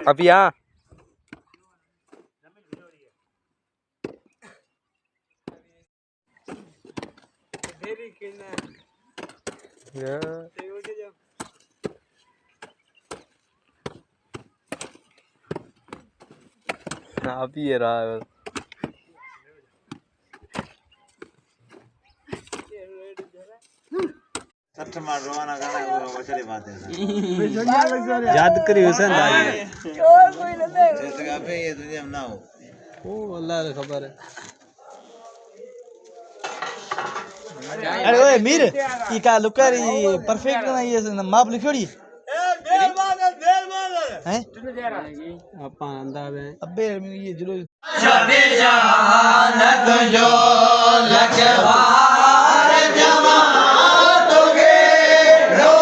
अभी यहाँ अभी ये रहा है याद करी हुसैन ये दुनिया में ना हो ओ अल्लाह रे खबर है अरे ओए मीर ई का लुकर ई परफेक्ट ना ये माप लिखोड़ी हैं आपा अंदावे अबे ये जरूर शबे जहानत जो लखवार जमात के रो